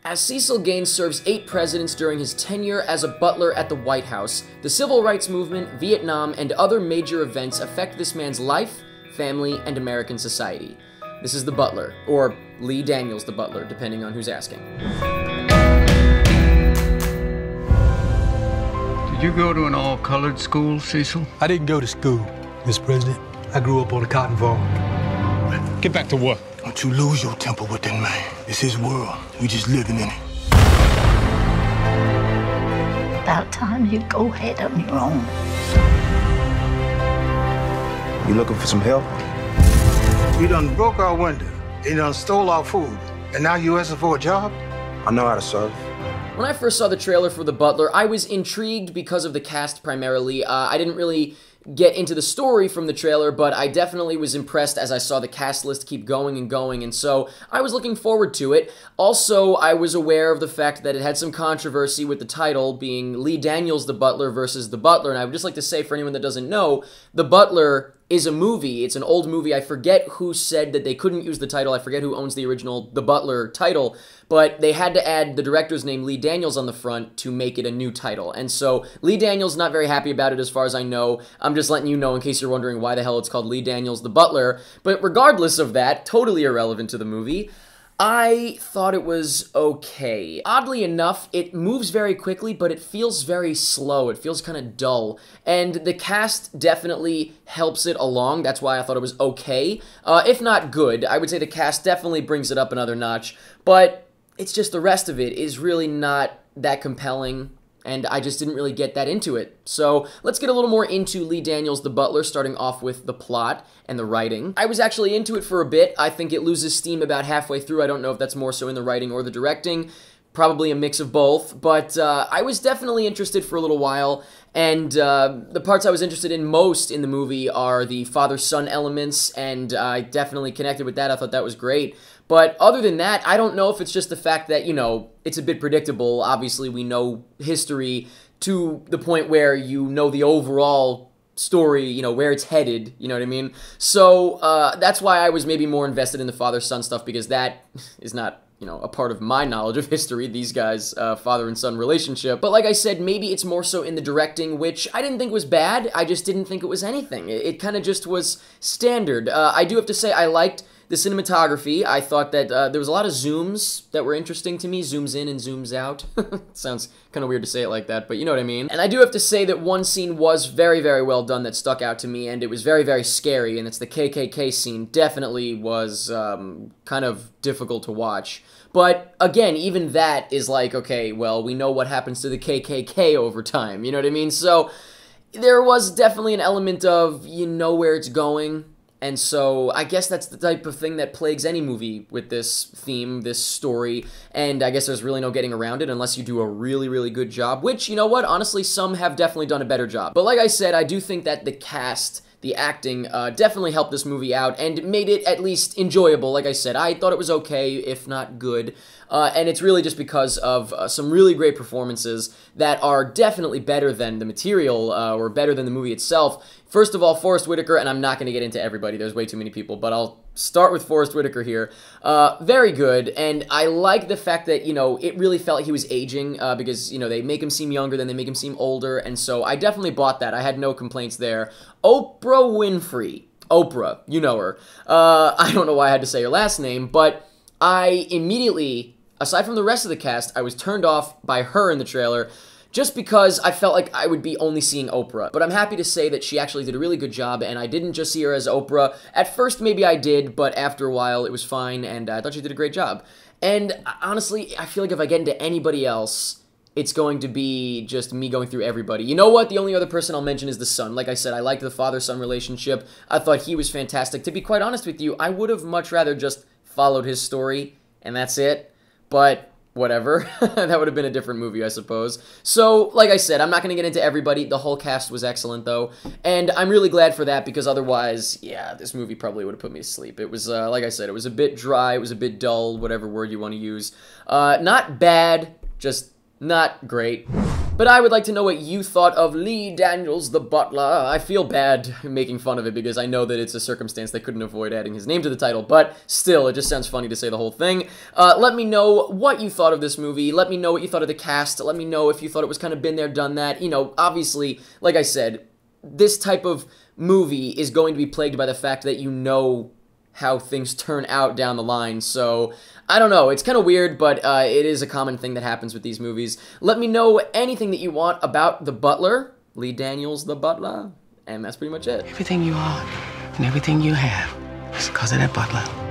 As Cecil Gaines serves 8 presidents during his tenure as a butler at the White House, the civil rights movement, Vietnam, and other major events affect this man's life, family, and American society. This is The Butler, or Lee Daniels the Butler, depending on who's asking. Did you go to an all-colored school, Cecil? I didn't go to school, Mr. President. I grew up on a cotton farm. Get back to work. Don't you lose your temper with that man. It's his world. We just living in it. About time you go ahead on your own. You looking for some help? You done broke our window. You done stole our food. And now you asking for a job? I know how to serve. When I first saw the trailer for The Butler, I was intrigued because of the cast primarily. I didn't really get into the story from the trailer, but I definitely was impressed as I saw the cast list keep going and going, and so I was looking forward to it. Also, I was aware of the fact that it had some controversy with the title being Lee Daniels the Butler versus The Butler, and I would just like to say for anyone that doesn't know, The Butler is a movie. It's an old movie. I forget who said that they couldn't use the title. I forget who owns the original The Butler title, but they had to add the director's name, Lee Daniels, on the front to make it a new title. And so Lee Daniels not very happy about it as far as I know. I'm just letting you know in case you're wondering why the hell it's called Lee Daniels The Butler. But regardless of that, totally irrelevant to the movie, I thought it was okay. Oddly enough, it moves very quickly, but it feels very slow. It feels kind of dull. And the cast definitely helps it along. That's why I thought it was okay. If not good, I would say the cast definitely brings it up another notch. But it's just the rest of it is really not that compelling, and I just didn't really get that into it. So let's get a little more into Lee Daniels the Butler, starting off with the plot and the writing. I was actually into it for a bit. I think it loses steam about halfway through. I don't know if that's more so in the writing or the directing. Probably a mix of both, but I was definitely interested for a little while, and the parts I was interested in most in the movie are the father-son elements, and I definitely connected with that. I thought that was great. But other than that, I don't know if it's just the fact that, you know, it's a bit predictable. Obviously, we know history to the point where you know the overall story, you know, where it's headed, you know what I mean? So that's why I was maybe more invested in the father-son stuff, because that is not, you know, a part of my knowledge of history, these guys' father and son relationship. But like I said, maybe it's more so in the directing, which I didn't think was bad. I just didn't think it was anything. It kind of just was standard. I do have to say I liked the cinematography. I thought that there was a lot of zooms that were interesting to me. Zooms in and zooms out. Sounds kind of weird to say it like that, but you know what I mean. And I do have to say that one scene was very, very well done that stuck out to me, and it was very, very scary, and it's the KKK scene. Definitely was kind of difficult to watch. But again, even that is like, okay, well, we know what happens to the KKK over time, you know what I mean? So there was definitely an element of, you know where it's going. And so I guess that's the type of thing that plagues any movie with this theme, this story, and I guess there's really no getting around it unless you do a really, really good job, which, you know what, honestly, some have definitely done a better job. But like I said, I do think that the cast, the acting, definitely helped this movie out and made it at least enjoyable. Like I said, I thought it was okay, if not good, and it's really just because of some really great performances that are definitely better than the material, or better than the movie itself. First of all, Forest Whitaker, and I'm not going to get into everybody, there's way too many people, but I'll start with Forest Whitaker here. Very good, and I like the fact that, you know, it really felt like he was aging, because, you know, they make him seem younger, then they make him seem older, and so I definitely bought that. I had no complaints there. Oprah Winfrey. Oprah, you know her. I don't know why I had to say her last name, but I immediately, aside from the rest of the cast, I was turned off by her in the trailer, just because I felt like I would be only seeing Oprah. But I'm happy to say that she actually did a really good job, and I didn't just see her as Oprah. At first, maybe I did, but after a while, it was fine, and I thought she did a great job. And honestly, I feel like if I get into anybody else, it's going to be just me going through everybody. You know what? The only other person I'll mention is the son. Like I said, I liked the father-son relationship. I thought he was fantastic. To be quite honest with you, I would have much rather just followed his story, and that's it. But whatever. That would have been a different movie, I suppose. So, like I said, I'm not going to get into everybody. The whole cast was excellent, though. And I'm really glad for that, because otherwise, yeah, this movie probably would have put me to sleep. It was, like I said, it was a bit dry, it was a bit dull, whatever word you want to use. Not bad, just not great. But I would like to know what you thought of Lee Daniels, the Butler. I feel bad making fun of it because I know that it's a circumstance they couldn't avoid adding his name to the title, but still, it just sounds funny to say the whole thing. Let me know what you thought of this movie. Let me know what you thought of the cast. Let me know if you thought it was kind of been there, done that. You know, obviously, like I said, this type of movie is going to be plagued by the fact that you know how things turn out down the line, so I don't know, it's kind of weird, but it is a common thing that happens with these movies. Let me know anything that you want about The Butler, Lee Daniels, The Butler, and that's pretty much it. Everything you are and everything you have is because of that butler.